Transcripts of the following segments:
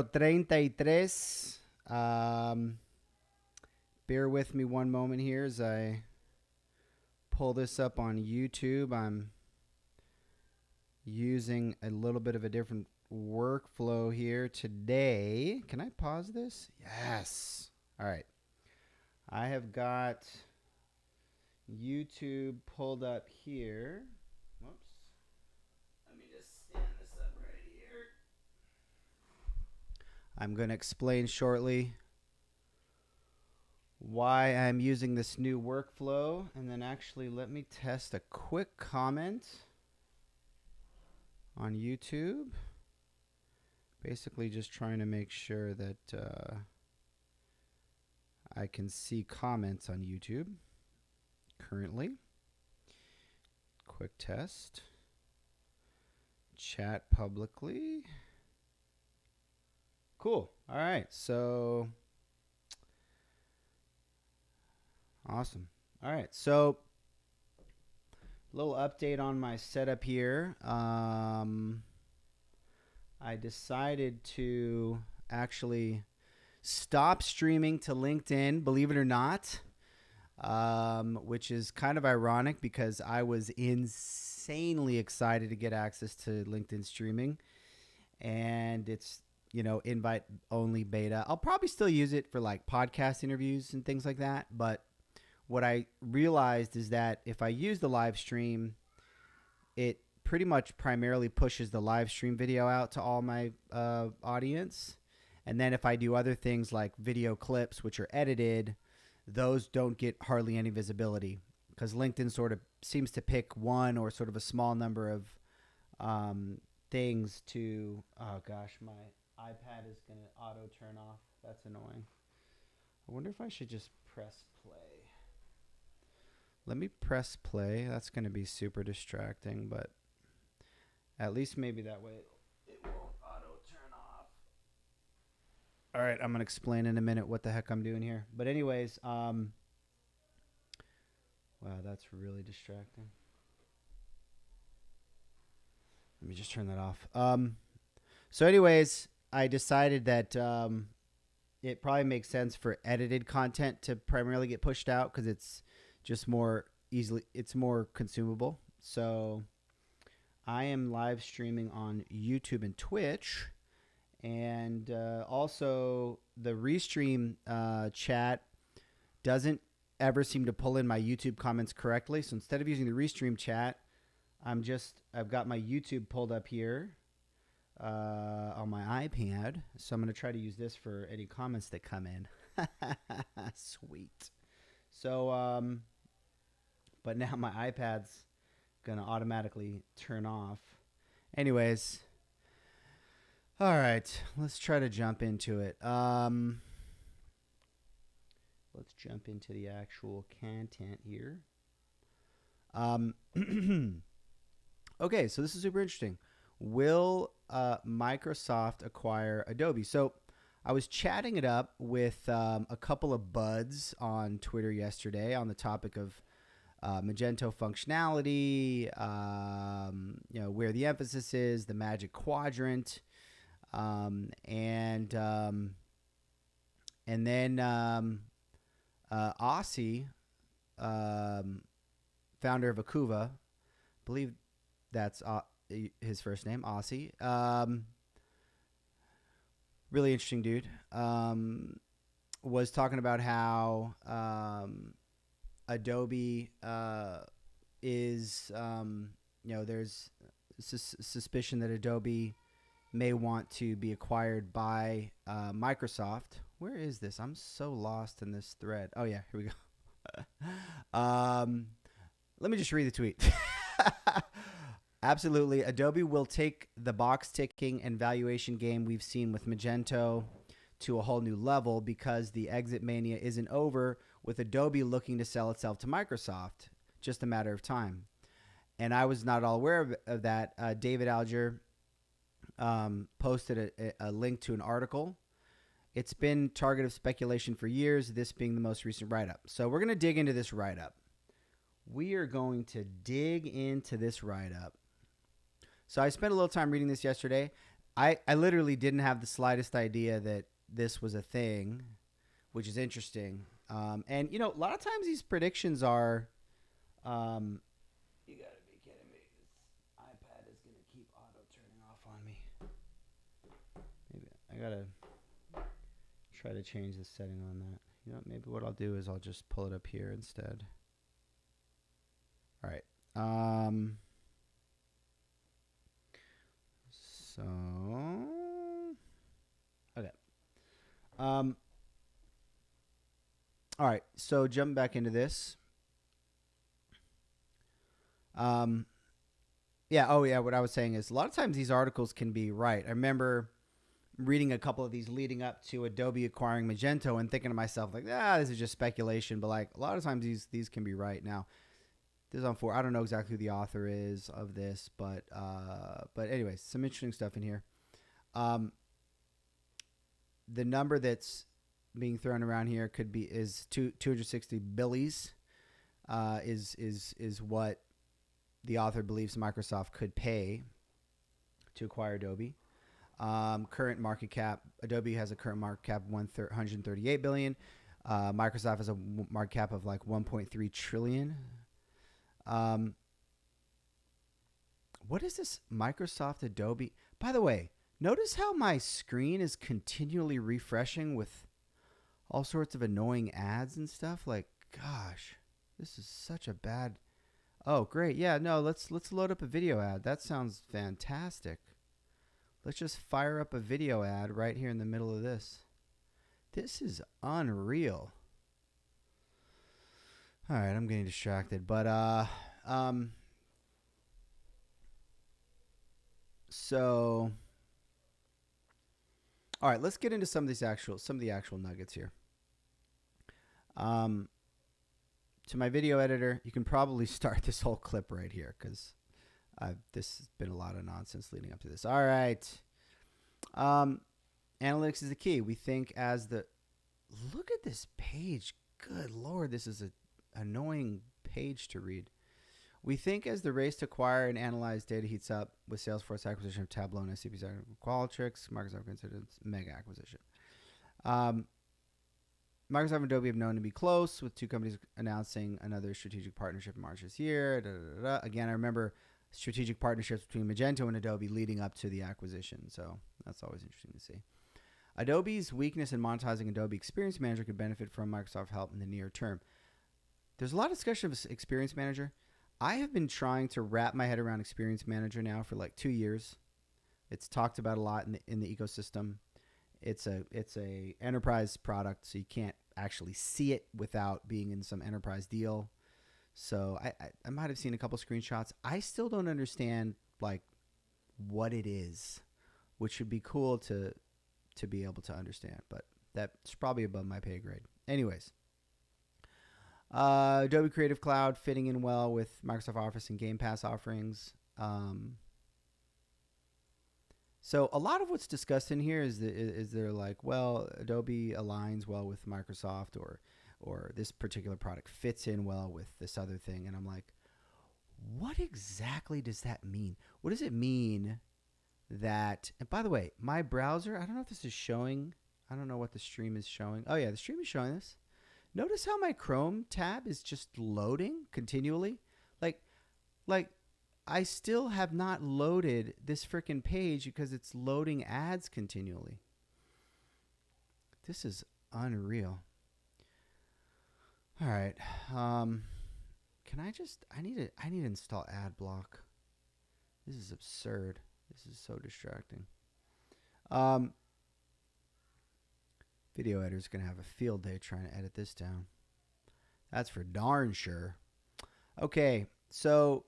33. Bear with me one moment here as I pull this up on YouTube. I'm using a little bit of a different workflow here today. Can I pause this? Yes. All right. I have got YouTube pulled up here. Whoops. Let me just stand this up right here. I'm going to explain shortly why I'm using this new workflow, and then actually let me test a quick comment on YouTube. Basically just trying to make sure that I can see comments on YouTube currently. Quick test. Chat publicly. Cool. All right. So awesome. All right. So a little update on my setup here. I decided to actually stop streaming to LinkedIn, believe it or not, which is kind of ironic because I was insanely excited to get access to LinkedIn streaming, and it's, invite only beta. I'll probably still use it for like podcast interviews and things like that. But what I realized is that if I use the live stream, it pretty much primarily pushes the live stream video out to all my audience. And then if I do other things like video clips, which are edited, those don't get hardly any visibility because LinkedIn sort of seems to pick one or sort of a small number of things to, oh gosh, my iPad is going to auto turn off. That's annoying. I wonder if I should just press play. Let me press play. That's going to be super distracting, but at least maybe that way it won't auto turn off. All right, I'm going to explain in a minute what the heck I'm doing here. But anyways, wow, that's really distracting. Let me just turn that off. So anyways, I decided that it probably makes sense for edited content to primarily get pushed out because it's just more consumable. So I am live streaming on YouTube and Twitch, and also the Restream chat doesn't ever seem to pull in my YouTube comments correctly. So instead of using the Restream chat, I've got my YouTube pulled up here on my iPad. So I'm going to try to use this for any comments that come in. Sweet. So, but now my iPad's going to automatically turn off. Anyways, all right, let's try to jump into it. Let's jump into the actual content here. Okay, so this is super interesting. Will Microsoft acquire Adobe? So I was chatting it up with a couple of buds on Twitter yesterday on the topic of magento functionality, where the emphasis is, the magic quadrant, and then Aussie, founder of Akuva, believe that's his first name, Aussie. Really interesting dude. Was talking about how Adobe is, there's suspicion that Adobe may want to be acquired by Microsoft. Where is this? I'm so lost in this thread. Oh, yeah, here we go. Let me just read the tweet. Absolutely. Adobe will take the box ticking and valuation game we've seen with Magento to a whole new level because the exit mania isn't over, with Adobe looking to sell itself to Microsoft. Just a matter of time. And I was not all aware of that. David Alger posted a link to an article. It's been target of speculation for years, this being the most recent write-up. So we're going to dig into this write-up. We are going to dig into this write-up. So I spent a little time reading this yesterday. I literally didn't have the slightest idea that this was a thing, which is interesting. And you know, a lot of times these predictions are, um, you gotta be kidding me. This iPad is gonna keep auto turning off on me. Maybe I gotta try to change the setting on that. You know, maybe what I'll do is I'll just pull it up here instead. All right. So, okay. All right. So jumping back into this. Yeah. Oh, yeah. What I was saying is a lot of times these articles can be right. I remember reading a couple of these leading up to Adobe acquiring Magento and thinking to myself like, this is just speculation. But like a lot of times these can be right. Now, this is on 4. I don't know exactly who the author is of this, but anyways, some interesting stuff in here. The number that's being thrown around here is 260 billies. Is what the author believes Microsoft could pay to acquire Adobe. Current market cap, Adobe has a current market cap of 138 billion. Microsoft has a market cap of like 1.3 trillion. What is this Microsoft Adobe? By the way, notice how my screen is continually refreshing with all sorts of annoying ads and stuff. Like, gosh, this is such a bad. Oh, great. Yeah, no, let's load up a video ad. That sounds fantastic. Let's just fire up a video ad right here in the middle of this. This is unreal. All right, I'm getting distracted, but so all right, let's get into some of the actual nuggets here. To my video editor, you can probably start this whole clip right here because this has been a lot of nonsense leading up to this. All right. Analytics is the key. We think as the look at this page. Good Lord, this is an annoying page to read. We think as the race to acquire and analyze data heats up with Salesforce acquisition of Tableau and SAP's Qualtrics, Microsoft considers mega acquisition. Microsoft and Adobe have known to be close, with two companies announcing another strategic partnership in March this year. Again, I remember strategic partnerships between Magento and Adobe leading up to the acquisition, so that's always interesting to see. Adobe's weakness in monetizing Adobe Experience Manager could benefit from Microsoft help in the near term. There's a lot of discussion of Experience Manager. I have been trying to wrap my head around Experience Manager now for like 2 years. It's talked about a lot in the ecosystem. It's a enterprise product, so you can't actually see it without being in some enterprise deal. So I might have seen a couple screenshots. I still don't understand like what it is, which would be cool to be able to understand, but that's probably above my pay grade. Anyways, Adobe Creative Cloud fitting in well with Microsoft Office and Game Pass offerings. So a lot of what's discussed in here is they're like, well, Adobe aligns well with Microsoft, or this particular product fits in well with this other thing. And I'm like, what exactly does that mean? What does it mean that, and by the way, my browser, I don't know if this is showing. I don't know what the stream is showing. Oh yeah, the stream is showing this. Notice how my Chrome tab is just loading continually. Like I still have not loaded this freaking page because it's loading ads continually. This is unreal. All right. I need to install ad block. This is absurd. This is so distracting. Video editor's going to have a field day trying to edit this down. That's for darn sure. Okay. So,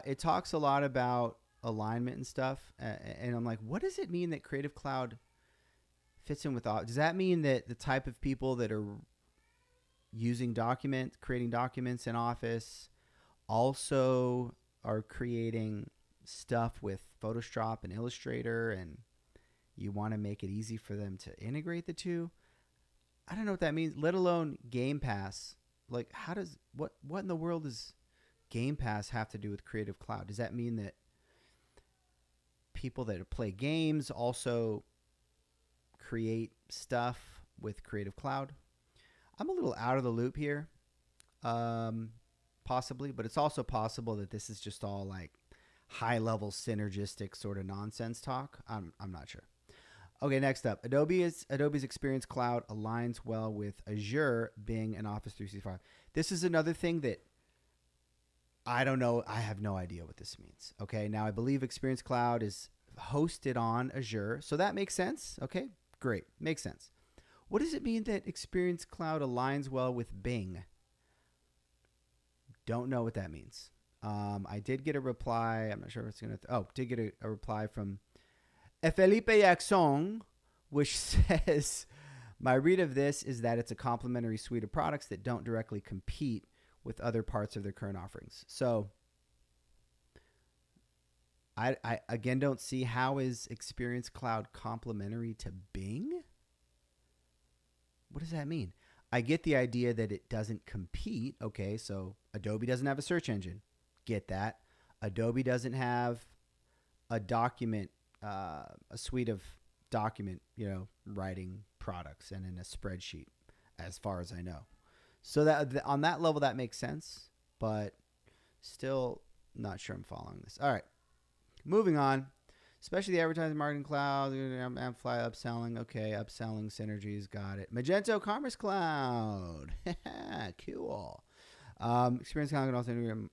it talks a lot about alignment and stuff. And I'm like, what does it mean that Creative Cloud fits in with Office? Does that mean that the type of people that are creating documents in Office also are creating stuff with Photoshop and Illustrator, and you want to make it easy for them to integrate the two? I don't know what that means, let alone Game Pass. Like, what in the world does Game Pass have to do with Creative Cloud? Does that mean that people that play games also create stuff with Creative Cloud. I'm a little out of the loop here, possibly, but it's also possible that this is just all like high-level synergistic sort of nonsense talk. I'm not sure. Okay, next up, Adobe's Experience Cloud aligns well with Azure, Bing, and Office 365. This is another thing that I don't know. I have no idea what this means. Okay, now I believe Experience Cloud is hosted on Azure, so that makes sense. Okay, great, makes sense. What does it mean that Experience Cloud aligns well with Bing? Don't know what that means. I did get a reply. I'm not sure if it's going to... did get a reply from Felipe Yaxon, which says, my read of this is that it's a complementary suite of products that don't directly compete with other parts of their current offerings. So I again don't see how is Experience Cloud complementary to Bing? What does that mean? I get the idea that it doesn't compete. Okay, so Adobe doesn't have a search engine. Get that. Adobe doesn't have a document, a suite of document, writing products and in a spreadsheet, as far as I know. So that on that level, that makes sense, but still not sure I'm following this. All right, moving on. Especially the advertising marketing cloud, Amplify upselling. Okay, upselling synergies, got it. Magento Commerce Cloud, cool. Experience Cloud can also integrate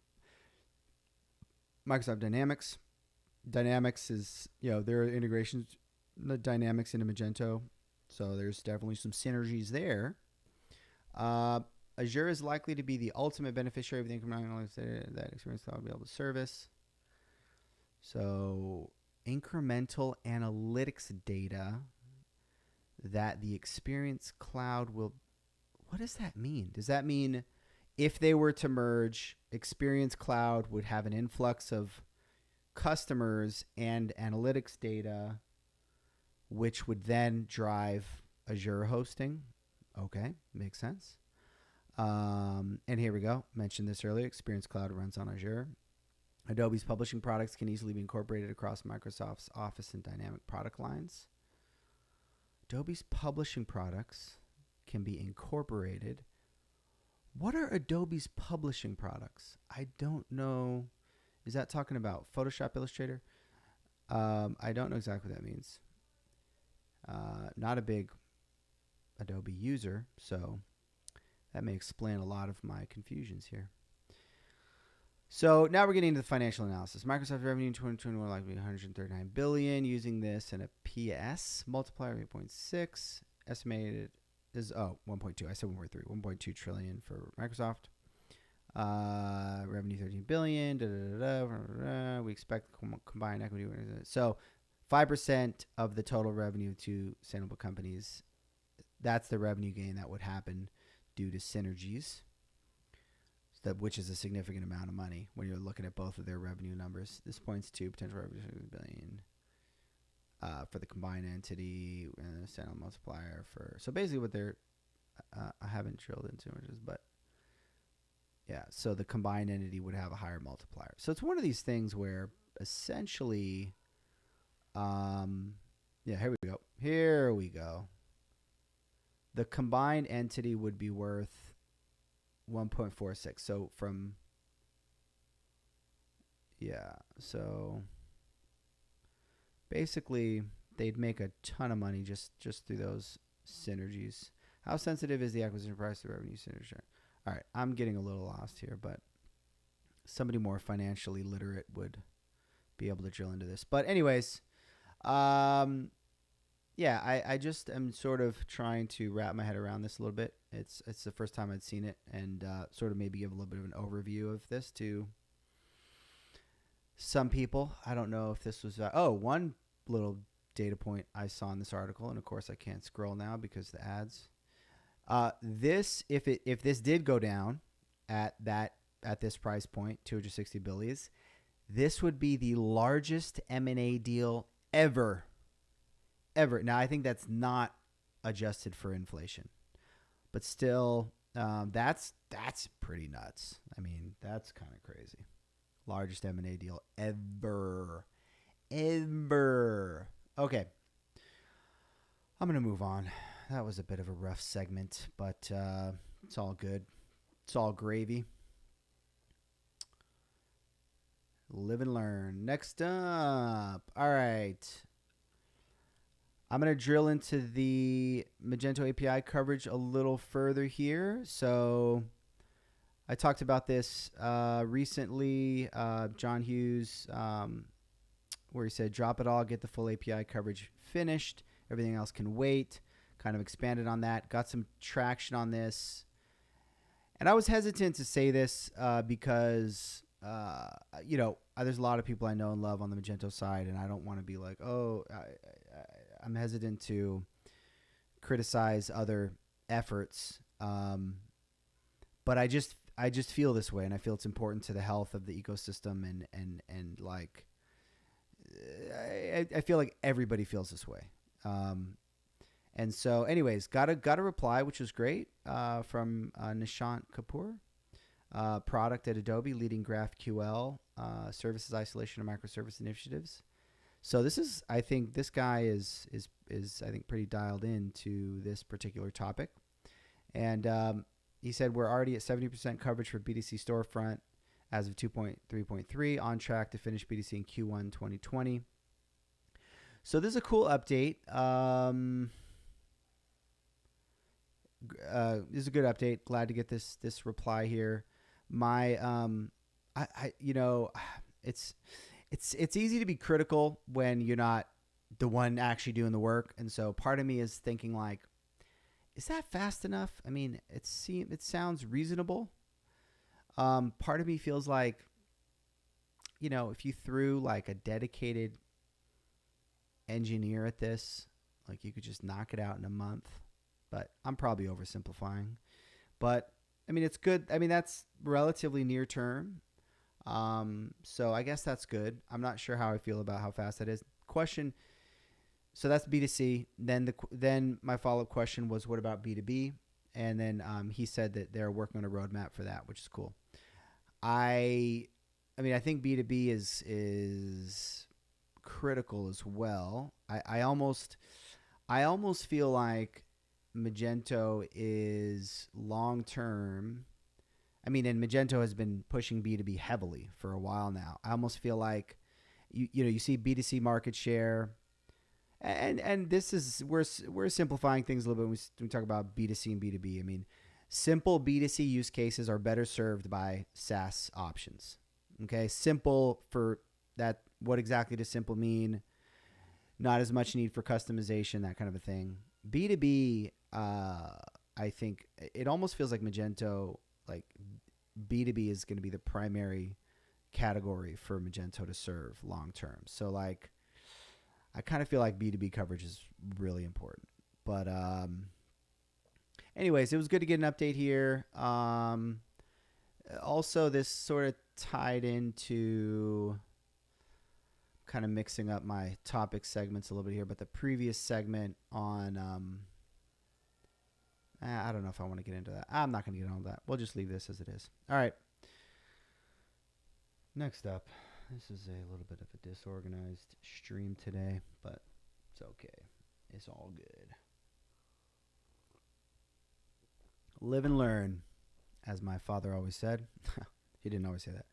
Microsoft Dynamics. Dynamics is, there are integrations, the Dynamics into Magento, so there's definitely some synergies there. Azure is likely to be the ultimate beneficiary of the incremental that Experience Cloud will be able to service. So incremental analytics data that the Experience Cloud will... What does that mean? Does that mean if they were to merge, Experience Cloud would have an influx of customers and analytics data, which would then drive Azure hosting? Okay, makes sense. And here we go. Mentioned this earlier. Experience Cloud runs on Azure. Adobe's publishing products can easily be incorporated across Microsoft's Office and Dynamic product lines. Adobe's publishing products can be incorporated. What are Adobe's publishing products? I don't know. Is that talking about Photoshop, Illustrator? I don't know exactly what that means. Not a big Adobe user, so that may explain a lot of my confusions here. So now we're getting into the financial analysis. Microsoft revenue in 2021 likely $139 billion. Using this and a PS multiplier of 8.6. Estimated is 1.2. I said 1.3. 1.2 trillion for Microsoft. Revenue $13 billion. We expect combined equity. So 5% of the total revenue to sustainable companies. That's the revenue gain that would happen due to synergies, which is a significant amount of money when you're looking at both of their revenue numbers. This points to potential revenue $1 billion for the combined entity and a standalone multiplier for. So basically, what they're I haven't drilled into much, but yeah. So the combined entity would have a higher multiplier. So it's one of these things where essentially, yeah. Here we go. Here we go. The combined entity would be worth 1.46. So from, yeah, so basically they'd make a ton of money just through those synergies. How sensitive is the acquisition price to revenue synergy? All right, I'm getting a little lost here, but somebody more financially literate would be able to drill into this. But anyways, yeah, I just am sort of trying to wrap my head around this a little bit. It's the first time I'd seen it, and sort of maybe give a little bit of an overview of this to some people. I don't know if this was... one little data point I saw in this article, and of course I can't scroll now because the ads. If this did go down at this price point, $260 billion, this would be the largest M&A deal ever. Now, I think that's not adjusted for inflation, but still, that's pretty nuts. I mean, that's kind of crazy. Largest M&A deal ever. ever. Okay. I'm going to move on. That was a bit of a rough segment, but it's all good. It's all gravy. Live and learn. Next up. All right. I'm going to drill into the Magento API coverage a little further here. So I talked about this recently. John Hughes, where he said, drop it all, get the full API coverage finished. Everything else can wait. Kind of expanded on that. Got some traction on this. And I was hesitant to say this because, there's a lot of people I know and love on the Magento side, and I don't want to be like, I'm hesitant to criticize other efforts. But I just feel this way, and I feel it's important to the health of the ecosystem, and like, I feel like everybody feels this way. And so anyways, got a reply, which was great, from Nishant Kapoor, product at Adobe, leading GraphQL, services isolation and microservice initiatives. So this is, I think this guy is I think pretty dialed into this particular topic. And he said we're already at 70% coverage for BDC storefront as of 2.3.3, on track to finish BDC in Q1 2020. So this is a cool update. This is a good update. Glad to get this reply here. My it's easy to be critical when you're not the one actually doing the work, and so part of me is thinking like, is that fast enough? I mean, it sounds reasonable. Part of me feels like, if you threw like a dedicated engineer at this, like you could just knock it out in a month. But I'm probably oversimplifying. But I mean, it's good. I mean, that's relatively near term. So I guess that's good. I'm not sure how I feel about how fast that is. Question. So that's B2C. Then my follow-up question was, what about B2B? And then he said that they're working on a roadmap for that, which is cool. I think B2B is critical as well. I almost feel like Magento is long-term. I mean, and Magento has been pushing B2B heavily for a while now. I almost feel like, you see B2C market share, and this is, we're simplifying things a little bit when we talk about B2C and B2B. I mean, simple B2C use cases are better served by SaaS options. Okay, simple for that. What exactly does simple mean? Not as much need for customization, that kind of a thing. B2B, I think it almost feels like Magento, like B2B is going to be the primary category for Magento to serve long term. So like, I kind of feel like B2B coverage is really important. But anyways, it was good to get an update here. Also, this sort of tied into kind of mixing up my topic segments a little bit here, but the previous segment on I don't know if I want to get into that. I'm not going to get into that. We'll just leave this as it is. All right. Next up, this is a little bit of a disorganized stream today, but it's okay. It's all good. Live and learn, as my father always said. He didn't always say that.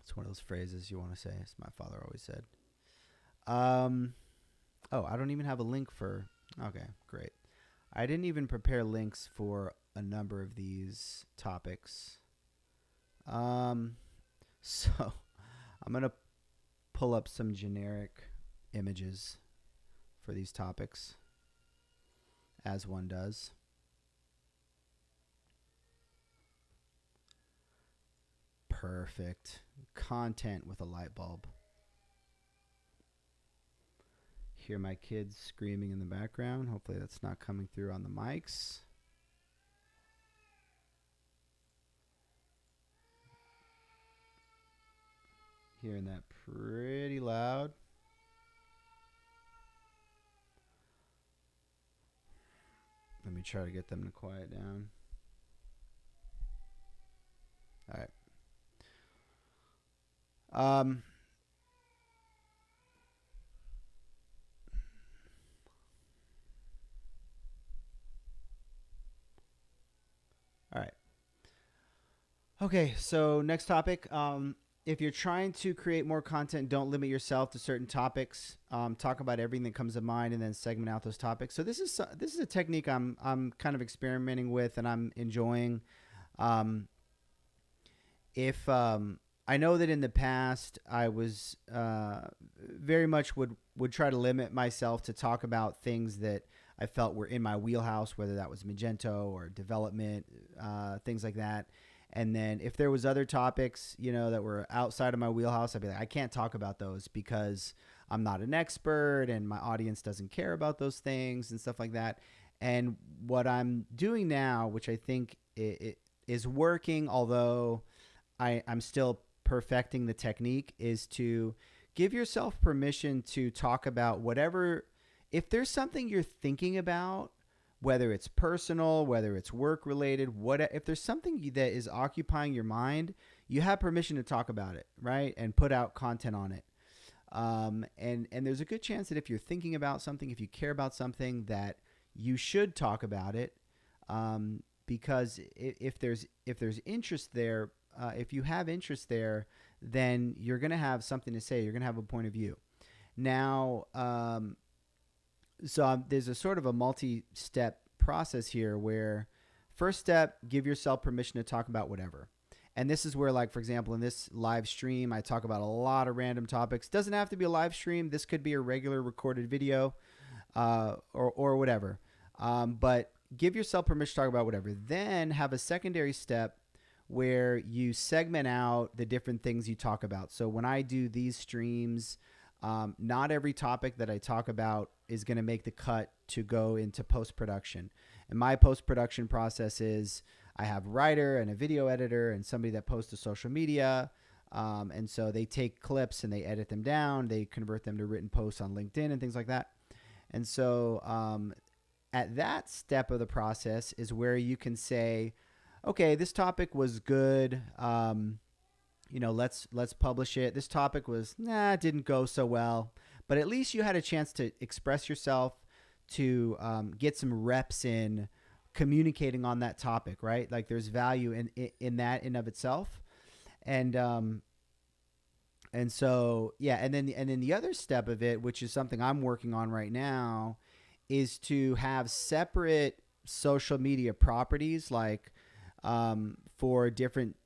It's one of those phrases you want to say, as my father always said. I don't even have a link for, okay, great. I didn't even prepare links for a number of these topics. So I'm going to pull up some generic images for these topics, as one does. Perfect. Content with a light bulb. Hear my kids screaming in the background. Hopefully that's not coming through on the mics. Hearing that pretty loud. Let me try to get them to quiet down. All right. Okay, so next topic. If you're trying to create more content, don't limit yourself to certain topics. Talk about everything that comes to mind, and then segment out those topics. So this is a technique I'm kind of experimenting with, and I'm enjoying. Um, if I know that in the past I was very much would try to limit myself to talk about things that I felt were in my wheelhouse, whether that was Magento or development, things like that. And then if there was other topics, that were outside of my wheelhouse, I'd be like, I can't talk about those because I'm not an expert and my audience doesn't care about those things and stuff like that. And what I'm doing now, which I think it is working, although I'm still perfecting the technique, is to give yourself permission to talk about whatever. If there's something you're thinking about, whether it's personal, whether it's work related, if there's something that is occupying your mind, you have permission to talk about it, right? And put out content on it. And there's a good chance that if you're thinking about something, if you care about something, that you should talk about it. Because if there's interest there, if you have interest there, then you're going to have something to say. You're going to have a point of view. Now, there's a sort of a multi-step process here where first step, give yourself permission to talk about whatever. And this is where, like, for example, in this live stream, I talk about a lot of random topics. Doesn't have to be a live stream. This could be a regular recorded video or whatever. But give yourself permission to talk about whatever. Then have a secondary step where you segment out the different things you talk about. So when I do these streams, not every topic that I talk about is going to make the cut to go into post-production. And my post-production process is I have a writer and a video editor and somebody that posts to social media. And so they take clips and they edit them down. They convert them to written posts on LinkedIn and things like that. And so at that step of the process is where you can say, okay, this topic was good. Let's publish it. This topic was, it didn't go so well. But at least you had a chance to express yourself, to get some reps in communicating on that topic, right? Like there's value in that in of itself. And so, yeah. And then the other step of it, which is something I'm working on right now, is to have separate social media properties, like for different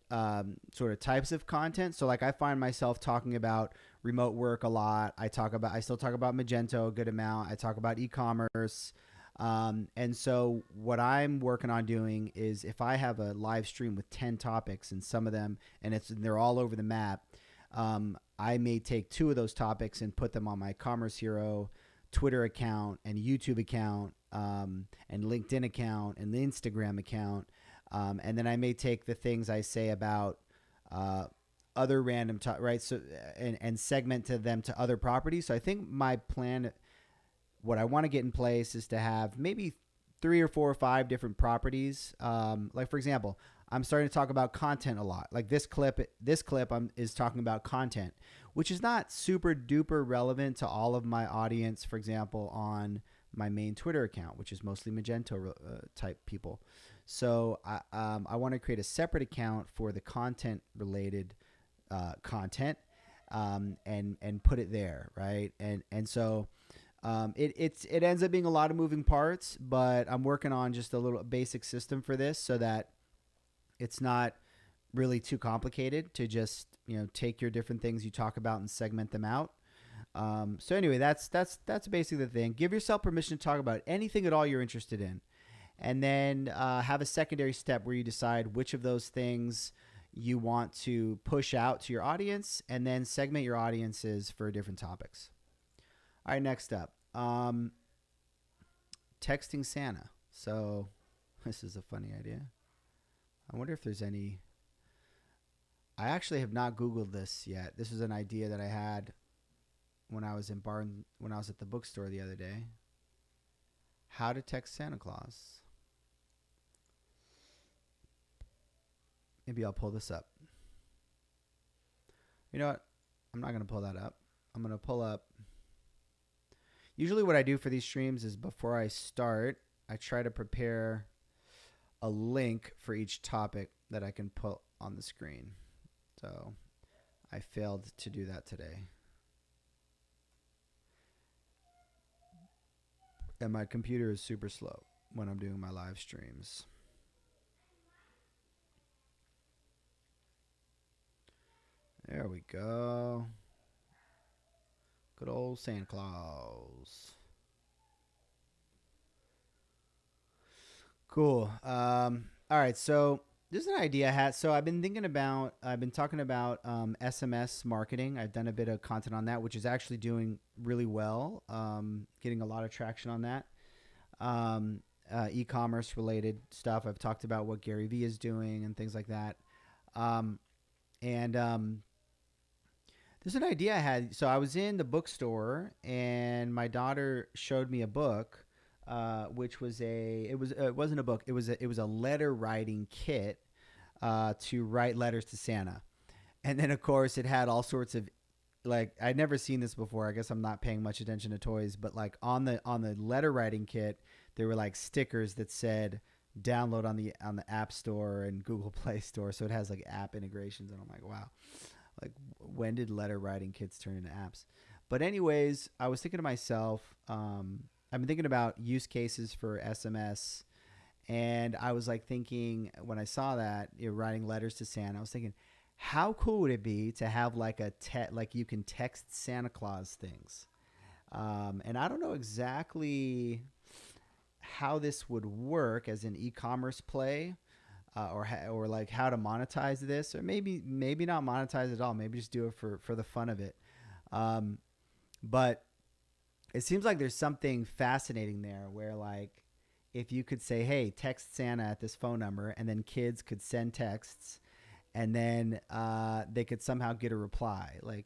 sort of types of content. So like I find myself talking about remote work a lot. I still talk about Magento a good amount. I talk about e-commerce. And so what I'm working on doing is if I have a live stream with 10 topics and some of them, and they're all over the map, I may take 2 of those topics and put them on my Commerce Hero Twitter account and YouTube account, and LinkedIn account and the Instagram account. And then I may take the things I say about other random right? So and segment to them to other properties. So I think my plan, what I want to get in place, is to have maybe 3 or 4 or 5 different properties. Like for example, I'm starting to talk about content a lot. Like this clip is talking about content, which is not super duper relevant to all of my audience. For example, on my main Twitter account, which is mostly Magento type people. So I want to create a separate account for the content related content, and put it there, right? And so it ends up being a lot of moving parts, but I'm working on just a little basic system for this so that it's not really too complicated to just take your different things you talk about and segment them out. So anyway, that's basically the thing. Give yourself permission to talk about anything at all you're interested in. And then have a secondary step where you decide which of those things you want to push out to your audience, and then segment your audiences for different topics. All right, next up, texting Santa. So this is a funny idea. I wonder if there's any. I actually have not Googled this yet. This is an idea that I had when I was at the bookstore the other day. How to text Santa Claus. Maybe I'll pull this up. You know what? I'm not going to pull that up. I'm going to pull up. Usually what I do for these streams is before I start, I try to prepare a link for each topic that I can on the screen. So I failed to do that today. And my computer is super slow when I'm doing my live streams. There we go. Good old Santa Claus. Cool. All right. So this is an idea I had. So I've been talking about SMS marketing. I've done a bit of content on that, which is actually doing really well. Getting a lot of traction on that. E-commerce related stuff. I've talked about what Gary Vee is doing and things like that. There's an idea I had. So I was in the bookstore and my daughter showed me a book, which was it wasn't a book. It was a letter writing kit to write letters to Santa. And then of course it had all sorts of, like, I'd never seen this before. I guess I'm not paying much attention to toys, but like on the letter writing kit, there were like stickers that said download on the App Store and Google Play Store. So it has like app integrations, and I'm like, wow. Like, when did letter writing kits turn into apps? But anyways, I was thinking to myself, I've been thinking about use cases for SMS, and I was like thinking when I saw that you're writing letters to Santa, I was thinking, how cool would it be to have like like you can text Santa Claus things? And I don't know exactly how this would work as an e-commerce play. Or like how to monetize this, or maybe not monetize at all. Maybe just do it for the fun of it. But it seems like there's something fascinating there where, like, if you could say, hey, text Santa at this phone number, and then kids could send texts, and then they could somehow get a reply. Like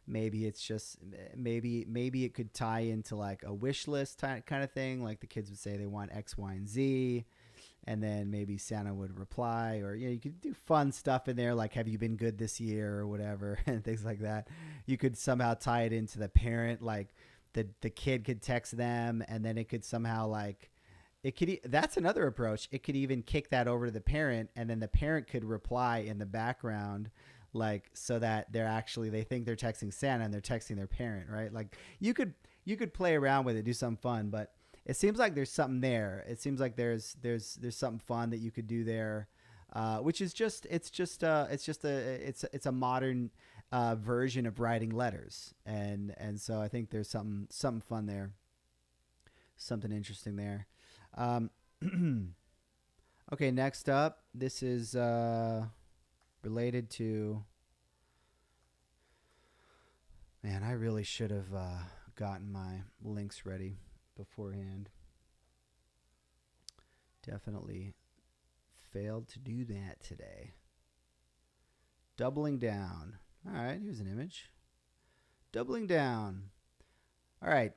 maybe it's just maybe it could tie into like a wish list kind of thing. Like the kids would say they want X, Y, and Z. And then maybe Santa would reply, or, you know, you could do fun stuff in there, like, have you been good this year or whatever, and things like that. You could somehow tie it into the parent, like the kid could text them, and then it could somehow, like, that's another approach. It could even kick that over to the parent, and then the parent could reply in the background, like, so that they think they're texting Santa and they're texting their parent, right? Like, you could play around with it, do something fun, but it seems like there's something there. It seems like there's something fun that you could do there, which is it's a modern version of writing letters, and so I think there's something fun there, something interesting there. Okay, next up, this is related to. Man, I really should have gotten my links ready beforehand. Definitely failed to do that today. Doubling down. All right, here's an image. Doubling down. All right,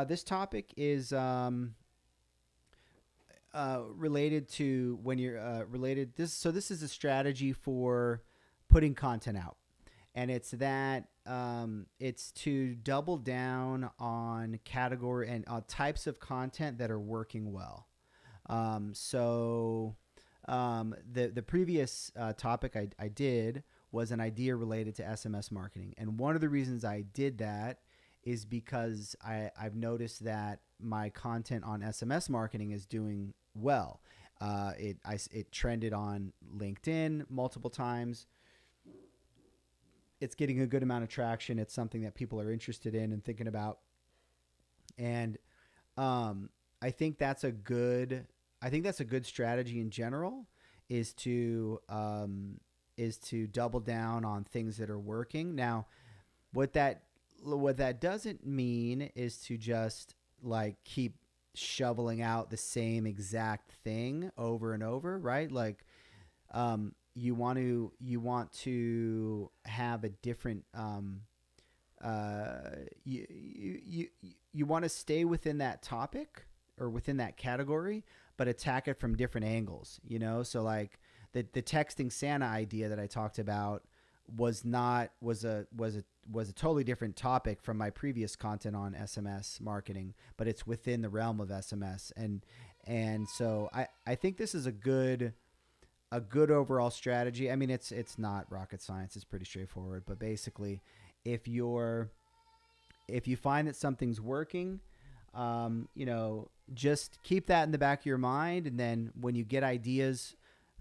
this topic is related to when you're related. This is a strategy for putting content out, and it's that it's to double down on category and types of content that are working well. The previous topic I did was an idea related to SMS marketing, and one of the reasons I did that is because I've noticed that my content on SMS marketing is doing well. It trended on LinkedIn multiple times. It's getting a good amount of traction. It's something that people are interested in and thinking about. And I think that's a good strategy in general, is to double down on things that are working. Now, what that doesn't mean is to just like keep shoveling out the same exact thing over and over, right? Like, you want to have a different you want to stay within that topic or within that category, but attack it from different angles, you know? So like the texting Santa idea that I talked about was a totally different topic from my previous content on SMS marketing, but it's within the realm of SMS. And so I think this is a good a good overall strategy. I mean, it's not rocket science. It's pretty straightforward. But basically, if you're if you find that something's working, just keep that in the back of your mind, and then when you get ideas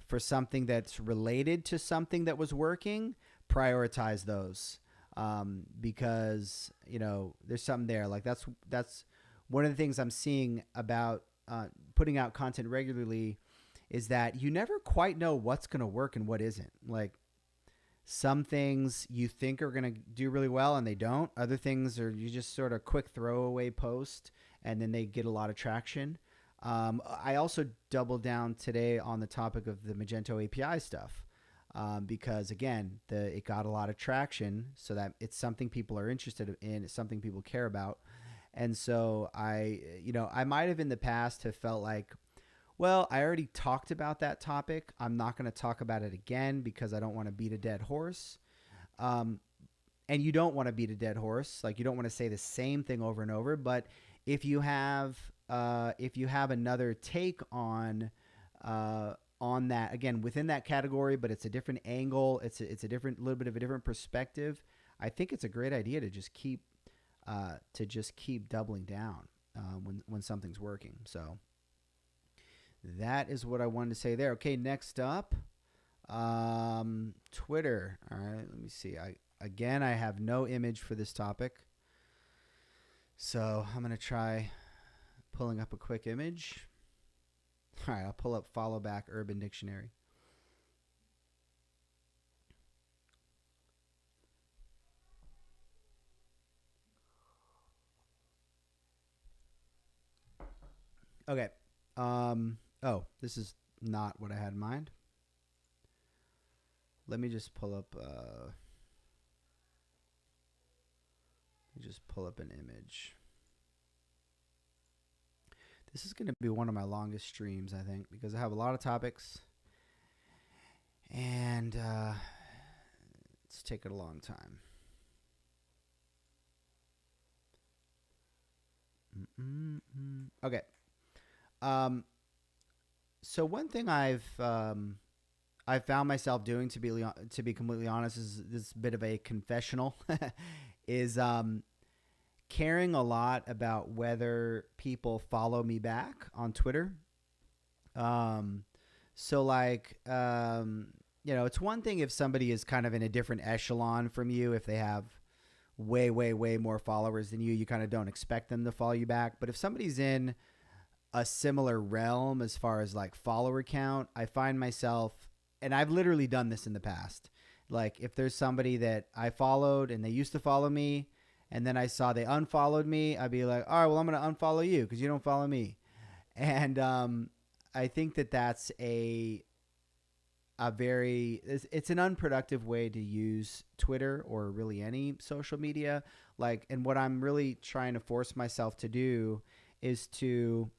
for something that's related to something that was working, prioritize those, because there's something there. Like that's one of the things I'm seeing about putting out content regularly is that you never quite know what's going to work and what isn't. Like some things you think are going to do really well and they don't. Other things are you just sort of quick throwaway post and then they get a lot of traction. I also doubled down today on the topic of the Magento API stuff, because again, it got a lot of traction, so that it's something people are interested in, it's something people care about. And so I might have in the past have felt like, well, I already talked about that topic. I'm not going to talk about it again because I don't want to beat a dead horse. And you don't want to beat a dead horse. Like you don't want to say the same thing over and over. But if you have another take on that, again, within that category, but it's a different angle, it's a different, little bit of a different perspective, I think it's a great idea to just keep doubling down when something's working. So that is what I wanted to say there. Okay, next up, Twitter. All right, let me see. I have no image for this topic, so I'm gonna try pulling up a quick image. All right, I'll pull up follow back Urban Dictionary. Okay. This is not what I had in mind. Let me just pull up an image. This is going to be one of my longest streams, I think, because I have a lot of topics and it's taken a long time. Okay. So one thing I've found myself doing, to be completely honest, is this bit of a confessional, is caring a lot about whether people follow me back on Twitter. So like, it's one thing if somebody is kind of in a different echelon from you, if they have way, way, way more followers than you kind of don't expect them to follow you back. But if somebody's in a similar realm as far as like follower count, I find myself, and I've literally done this in the past. Like if there's somebody that I followed and they used to follow me, and then I saw they unfollowed me, I'd be like, all right, well, I'm going to unfollow you because you don't follow me. And I think that's it's an unproductive way to use Twitter or really any social media. Like, and what I'm really trying to force myself to do is to,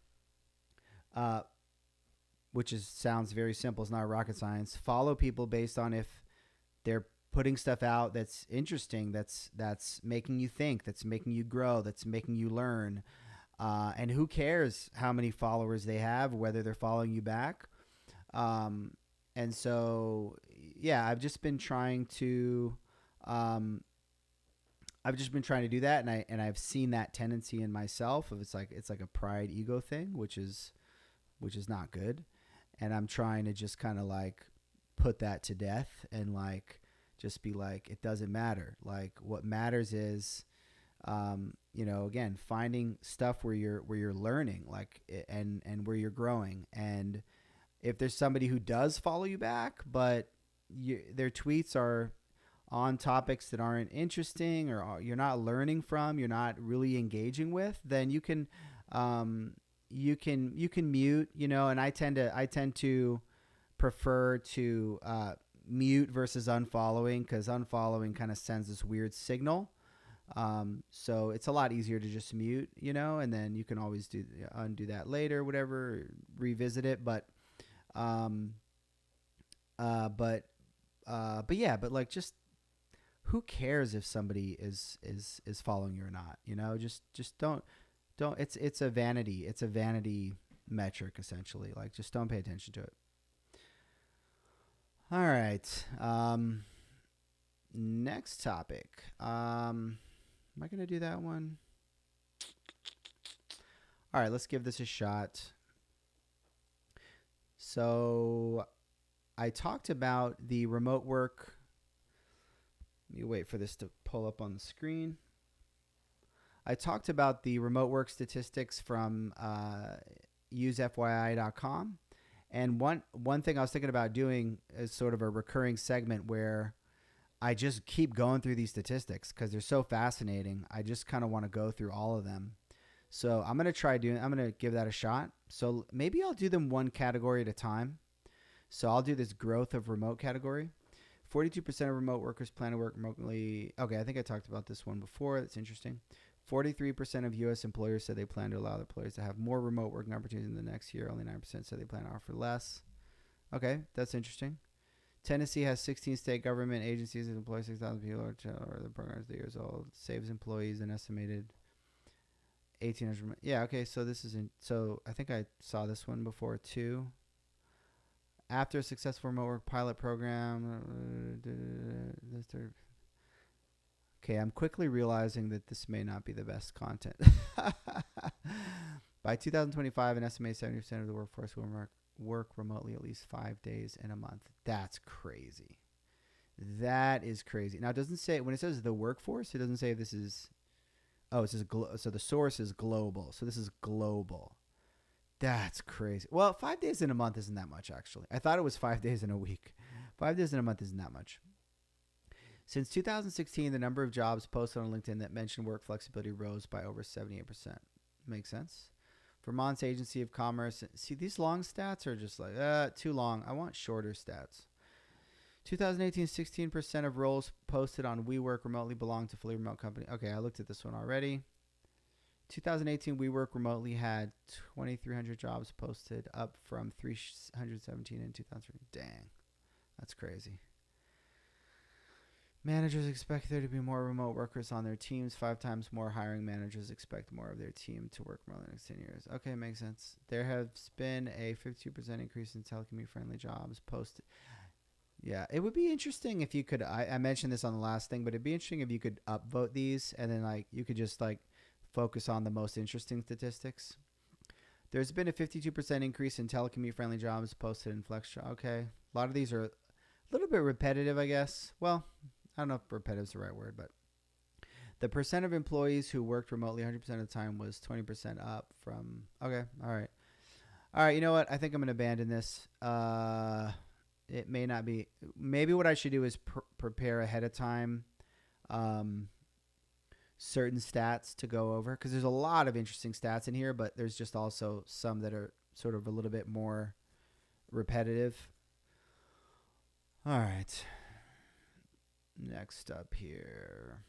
sounds very simple. It's not rocket science. Follow people based on if they're putting stuff out that's interesting, that's making you think, that's making you grow, that's making you learn. And who cares how many followers they have, whether they're following you back. And so, yeah, I've just been trying to do that. And I've seen that tendency in myself of it's like a pride ego thing, which is not good. And I'm trying to just kind of like put that to death and like, just be like, it doesn't matter. Like what matters is, again, finding stuff where you're learning, like, and where you're growing. And if there's somebody who does follow you back, but their tweets are on topics that aren't interesting or you're not learning from, you're not really engaging with, then you can mute, and I tend to prefer to, mute versus unfollowing, because unfollowing kind of sends this weird signal. So it's a lot easier to just mute, and then you can always undo that later, whatever, revisit it. But like, just who cares if somebody is following you or not? Just don't. It's a vanity metric essentially. Like, just don't pay attention to it. All right. Next topic. Am I going to do that one? All right, let's give this a shot. So I talked about the remote work. Let me wait for this to pull up on the screen. I talked about the remote work statistics from usefyi.com. And one thing I was thinking about doing is sort of a recurring segment where I just keep going through these statistics because they're so fascinating. I just kind of want to go through all of them. So I'm going to give that a shot. So maybe I'll do them one category at a time. So I'll do this growth of remote category. 42% of remote workers plan to work remotely. Okay, I think I talked about this one before. That's interesting. 43% of U.S. employers said they plan to allow their employees to have more remote working opportunities in the next year. Only 9% said they plan to offer less. Okay, that's interesting. Tennessee has 16 state government agencies that employ 6,000 people or the program is 3 years old. Saves employees an estimated 1,800. Yeah, okay, so this isn't. So I think I saw this one before too. After a successful remote work pilot program, okay, I'm quickly realizing that this may not be the best content. By 2025, an estimated 70% of the workforce will work remotely at least 5 days in a month. That's crazy. That is crazy. Now, it doesn't say, when it says the workforce, it doesn't say if this is, oh, it says, so the source is global. So this is global. That's crazy. Well, 5 days in a month isn't that much, actually. I thought it was 5 days in a week. 5 days in a month isn't that much. Since 2016, the number of jobs posted on LinkedIn that mention work flexibility rose by over 78%. Makes sense. Vermont's Agency of Commerce. See, these long stats are just like, too long. I want shorter stats. 2018, 16% of roles posted on WeWork remotely belong to fully remote company. Okay, I looked at this one already. 2018, WeWork remotely had 2,300 jobs posted, up from 317 in 2003. Dang, that's crazy. Managers expect there to be more remote workers on their teams. 5 times more hiring managers expect more of their team to work remote in the next 10 years. Okay, makes sense. There has been a 52% increase in telecommute-friendly jobs posted. Yeah, it would be interesting if you could, I mentioned this on the last thing, but it'd be interesting if you could upvote these and then like you could just like focus on the most interesting statistics. There's been a 52% increase in telecommute-friendly jobs posted in Flex. Okay, a lot of these are a little bit repetitive, I guess. Well, I don't know if repetitive is the right word, but the percent of employees who worked remotely 100% of the time was 20% up from, okay, all right. All right, you know what? I think I'm going to abandon this. It may not be, maybe what I should do is prepare ahead of time certain stats to go over, because there's a lot of interesting stats in here, but there's just also some that are sort of a little bit more repetitive. All right. Next up here.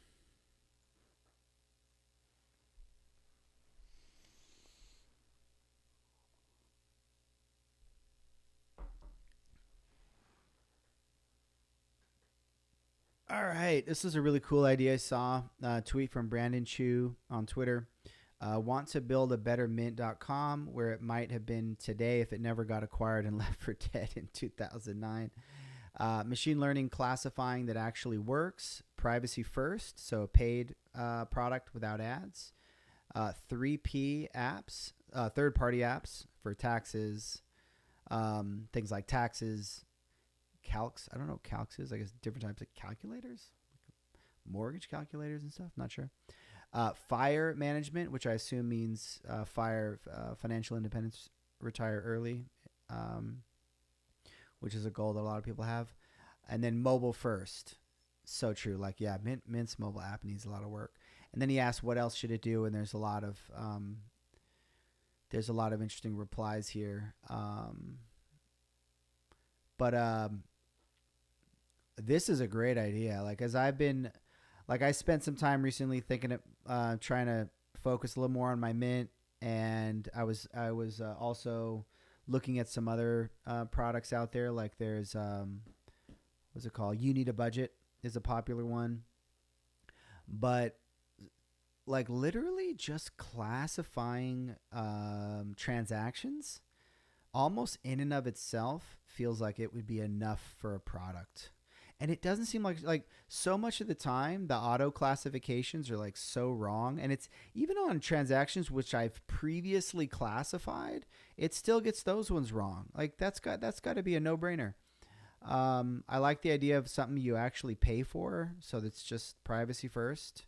All right. This is a really cool idea I saw. A tweet from Brandon Chu on Twitter. Want to build a better mint.com where it might have been today if it never got acquired and left for dead in 2009. Machine learning classifying that actually works. Privacy first, so a paid product without ads. 3P apps, third-party apps for taxes, things like taxes, calcs. I don't know what calcs is. I guess different types of calculators, mortgage calculators and stuff. Not sure. FIRE management, which I assume means FIRE, financial independence, retire early, which is a goal that a lot of people have. And then mobile first. So true. Like, yeah, Mint's mobile app needs a lot of work. And then he asked, what else should it do? And there's a lot of interesting replies here. But this is a great idea. Like, I spent some time recently thinking of trying to focus a little more on my Mint, and I was also looking at some other products out there. Like there's what's it called? You Need a Budget is a popular one, but like literally just classifying transactions almost in and of itself feels like it would be enough for a product. And it doesn't seem like so much of the time the auto classifications are like so wrong, and it's even on transactions which I've previously classified, it still gets those ones wrong. Like that's got to be a no-brainer. I like the idea of something you actually pay for, so that's just privacy first.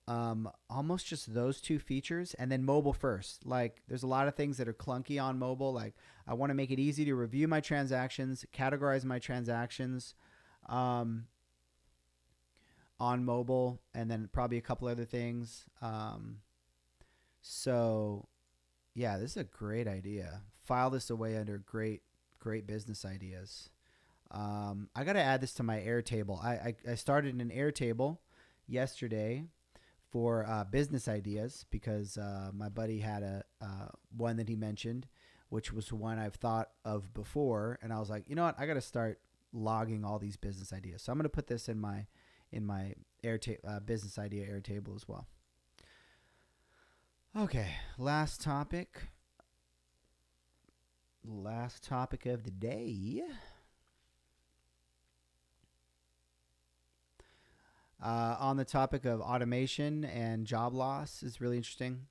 Almost just those two features, and then mobile first. Like there's a lot of things that are clunky on mobile. Like I want to make it easy to review my transactions, categorize my transactions on mobile, and then probably a couple other things. So yeah, this is a great idea. File this away under great business ideas. I got to add this to my Airtable. I started an Airtable yesterday for business ideas because my buddy had a one that he mentioned, which was one I've thought of before, and I was like, you know what, I got to start logging all these business ideas. So I'm going to put this in my business idea Airtable as well. Okay, last topic of the day. On the topic of automation and job loss is really interesting.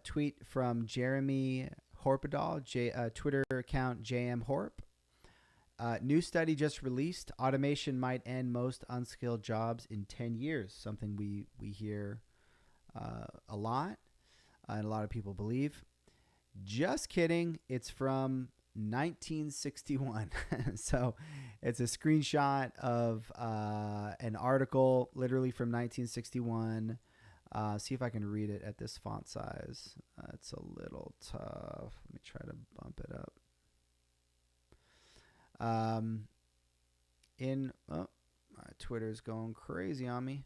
Tweet from Jeremy Horpadal, Twitter account JMHorp. New study just released. Automation might end most unskilled jobs in 10 years. Something we hear a lot and a lot of people believe. Just kidding. It's from 1961. So it's a screenshot of an article literally from 1961. See if I can read it at this font size. It's a little tough. Let me try to bump it up. My Twitter's going crazy on me.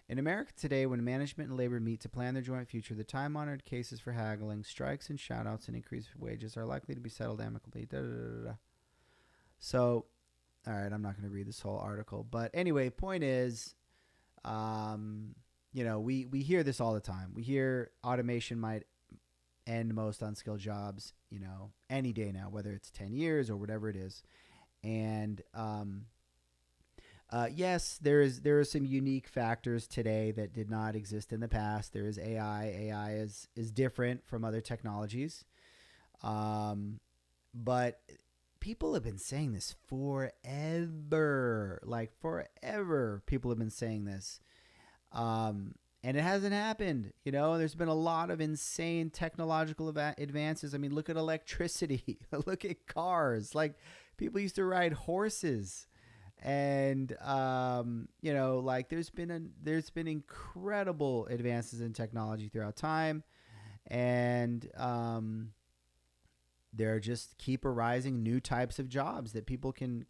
In America today, when management and labor meet to plan their joint future, the time-honored cases for haggling, strikes, and shout-outs and increased wages are likely to be settled amicably. So, all right, I'm not going to read this whole article. But anyway, point is, we hear this all the time. We hear automation might end most unskilled jobs, any day now, whether it's 10 years or whatever it is. And yes, there are some unique factors today that did not exist in the past. There is AI. AI is different from other technologies. But people have been saying this forever. Like forever, people have been saying this. And it hasn't happened. There's been a lot of insane technological advances. I mean, look at electricity. Look at cars. Like people used to ride horses. And there's been incredible advances in technology throughout time, and there just keep arising new types of jobs that people can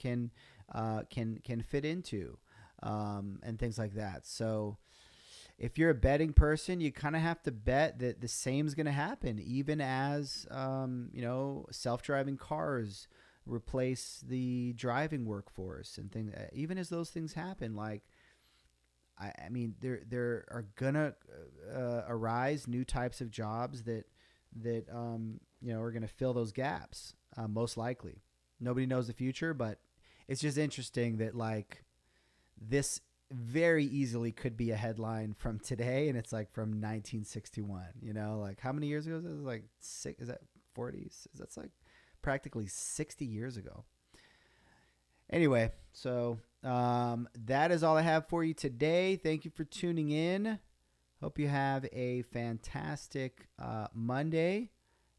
fit into, and things like that. So if you're a betting person, you kind of have to bet that the same is going to happen, even as self-driving cars replace the driving workforce and things. Even as those things happen, like I mean, there are gonna arise new types of jobs that are gonna fill those gaps. Most likely, nobody knows the future, but it's just interesting that like this very easily could be a headline from today, and it's like from 1961. Like how many years ago is this? Like six? Is that 40s? That's like practically 60 years ago. Anyway, so that is all I have for you today. Thank you for tuning in. Hope you have a fantastic Monday.